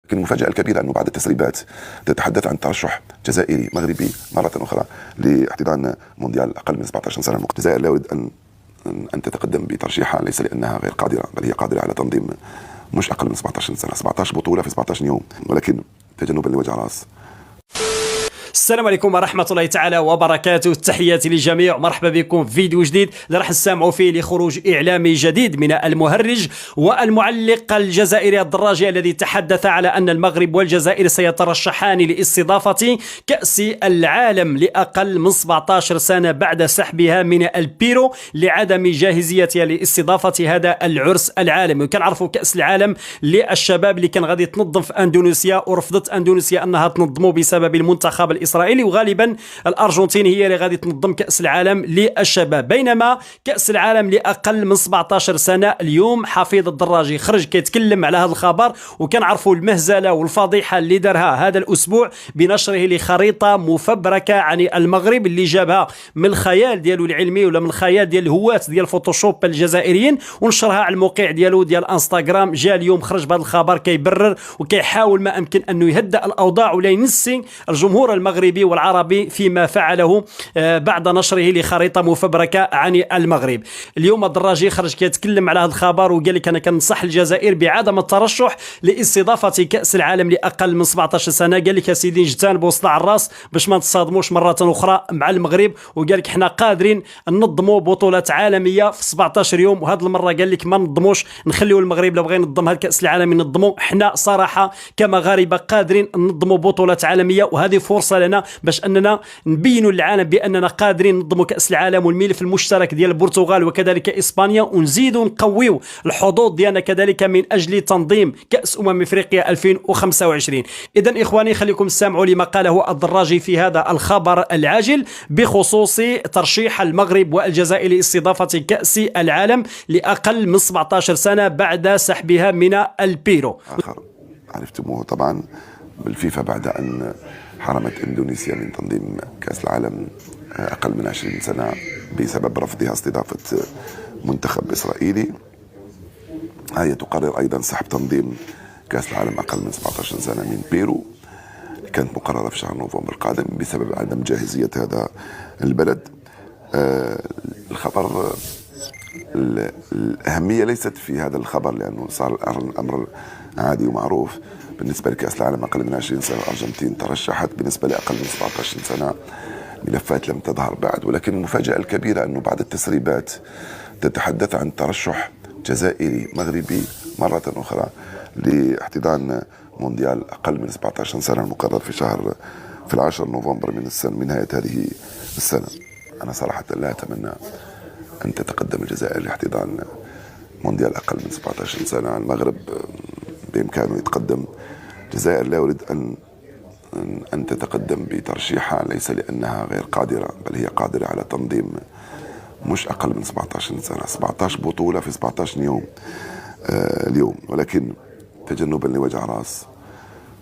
لكن المفاجأة الكبيرة أنه بعد التسريبات تتحدث عن ترشح جزائري مغربي مرة أخرى لاحتضان مونديال أقل من 17 سنة. الجزائر لا يريد أن تتقدم بترشيحها، ليس لأنها غير قادرة، بل هي قادرة على تنظيم مش أقل من 17 سنة، 17 بطولة في 17 يوم، ولكن تجنبا لوجع راس. السلام عليكم ورحمة الله تعالى وبركاته، تحياتي للجميع، مرحبا بكم في فيديو جديد اللي راح نسمعوا فيه لخروج إعلامي جديد من المهرج والمعلق الجزائري الدراجي الذي تحدث على أن المغرب والجزائر سيترشحان لاستضافة كأس العالم لأقل من 17 سنة بعد سحبها من البيرو لعدم جاهزيتها لاستضافة هذا العرس العالمي. وكنعرفوا كأس العالم للشباب اللي كان غادي تنظم في أندونيسيا، ورفضت أندونيسيا أنها تنظمه بسبب المنتخب الإسرائيلي، وغالبا الأرجنتين هي اللي غادي تنظم كأس العالم للشباب. بينما كأس العالم لأقل من 17 سنة اليوم حفيظ الدراجي خرج كيتكلم على هذا الخبر، وكنعرفوا المهزلة والفضيحة اللي دارها هذا الأسبوع بنشره لخريطة مفبركة عن المغرب اللي جابها من الخيال ديالو العلمي ولا من الخيال ديال الهواة ديال الفوتوشوب الجزائريين، ونشرها على الموقع ديالو ديال انستغرام. جا اليوم خرج بهذا الخبر كيبرر وكيحاول ما أمكن أنه يهدأ الأوضاع ولا ينسي الجمهور المغربي والعربي فيما فعله بعد نشره لخريطة مفبركة عن المغرب. اليوم الدراجي خرج كيتكلم على هذا الخبر وقال لك أنا كنصح الجزائر بعدم الترشح لاستضافة كأس العالم لأقل من 17 سنة. قال لك يا سيدي اجتنبوا صداع الراس باش ما نتصادموش مرة أخرى مع المغرب، وقال لك حنا قادرين ننظموا بطولات عالمية في 17 يوم، وهذه المرة قال لك ما ننظموش، نخليو المغرب لو بغى ينظم هذا الكأس العالمي ننظموا. حنا صراحة كمغاربة قادرين ننظموا بطولات عالمية، وهذه فرصة لنا باش اننا نبينوا للعالم باننا قادرين ننظموا كاس العالم والملف المشترك ديال البرتغال وكذلك اسبانيا، ونزيدوا نقويوا الحظوظ ديالنا كذلك من اجل تنظيم كاس افريقيا 2025. اذا اخواني خليكم تسمعوا لما قاله الدراجي في هذا الخبر العاجل بخصوص ترشيح المغرب والجزائر لاستضافه كاس العالم لاقل من 17 سنه بعد سحبها من البيرو. عرفتموه طبعا بالفيفا بعد ان حرمت اندونيسيا من تنظيم كأس العالم أقل من 20 سنة بسبب رفضها استضافة منتخب إسرائيلي. هي تقرر أيضا سحب تنظيم كأس العالم أقل من 17 سنة من بيرو، كانت مقررة في شهر نوفمبر القادم بسبب عدم جاهزية هذا البلد. الخبر الأهمية ليست في هذا الخبر لأنه صار الأمر عادي ومعروف. بالنسبة لكأس العالم أقل من 20 سنة الأرجنتين ترشحت، بالنسبة لأقل من 17 سنة ملفات لم تظهر بعد. ولكن المفاجأة الكبيرة أنه بعد التسريبات تتحدث عن ترشح جزائري مغربي مرة أخرى لاحتضان مونديال أقل من 17 سنة المقرر في 10 نوفمبر من نهاية هذه السنة. أنا صراحة لا أتمنى أن تتقدم الجزائر لاحتضان مونديال أقل من 17 سنة. المغرب بإمكانه يتقدم، الجزائر لا يريد أن تتقدم بترشيحها، ليس لأنها غير قادرة، بل هي قادرة على تنظيم مش أقل من 17 سنة، 17 بطولة في 17 يوم اليوم، ولكن تجنبا لوجع راس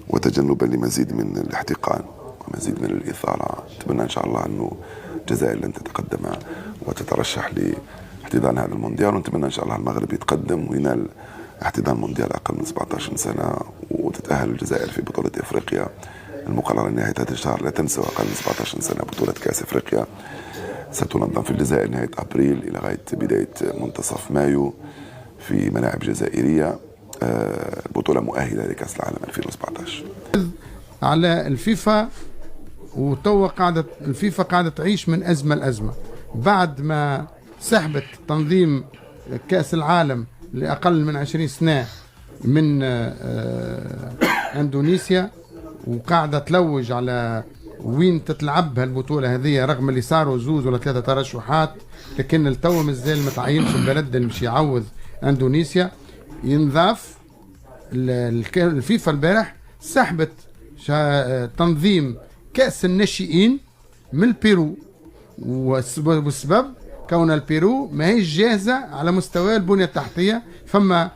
وتجنبا لمزيد من الاحتقان ومزيد من الإثارة. أتمنى إن شاء الله أنه الجزائر لن تتقدم وتترشح لاحتضان هذا المونديال، ونتمنى إن شاء الله المغرب يتقدم وينال احتضان مونديال أقل من 17 سنة وتتأهل الجزائر في بطولة إفريقيا المقررة نهاية هذا الشهر. لا تنسوا أقل من 17 سنة بطولة كأس إفريقيا ستنظم في الجزائر نهاية أبريل إلى غاية بداية منتصف مايو في ملاعب جزائرية، البطولة مؤهلة لكأس العالم 2017. على الفيفا، وتوا الفيفا قاعدة تعيش من أزمة لأزمة بعد ما سحبت تنظيم كأس العالم لأقل من 20 سنة من أندونيسيا، وقاعدة تلوج على وين تتلعب هالبطولة هذه، رغم اللي صاروا 2 ولا 3 ترشحات، لكن التو مازال ما تعينش البلد اللي مش يعوض أندونيسيا. ينضاف الفيفا البارح سحبت تنظيم كأس الناشئين من البيرو، والسبب كون البيرو ما هيش جاهزة على مستوى البنية التحتية. فما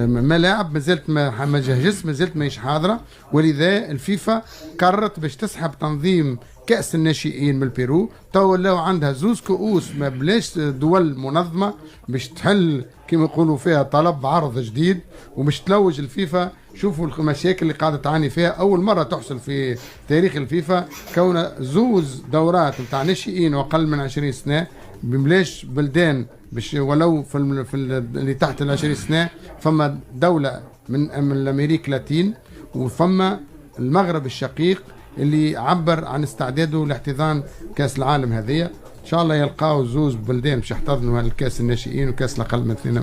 ملاعب مازالت ما جهزت، مازالت ما هيش حاضرة، ولذا الفيفا قررت باش تسحب تنظيم كأس الناشئين من البيرو. تو ولاو عندها زوز كؤوس ما بلاش دول منظمة باش تحل كما يقولوا فيها طلب عرض جديد ومش تلوج الفيفا. شوفوا المشاكل اللي قاعدة تعاني فيها، أول مرة تحصل في تاريخ الفيفا كون زوز دورات نتاع ناشئين وأقل من 20 سنة بملاش بلدان باش ولو في اللي تحت ال 20 سنة. فما دولة من الأمريك اللاتين وفما المغرب الشقيق اللي عبر عن استعداده لاحتضان كأس العالم هذه. إن شاء الله يلقاو زوز بلدان باش يحتضنوا الكأس الناشئين وكأس الأقل من 2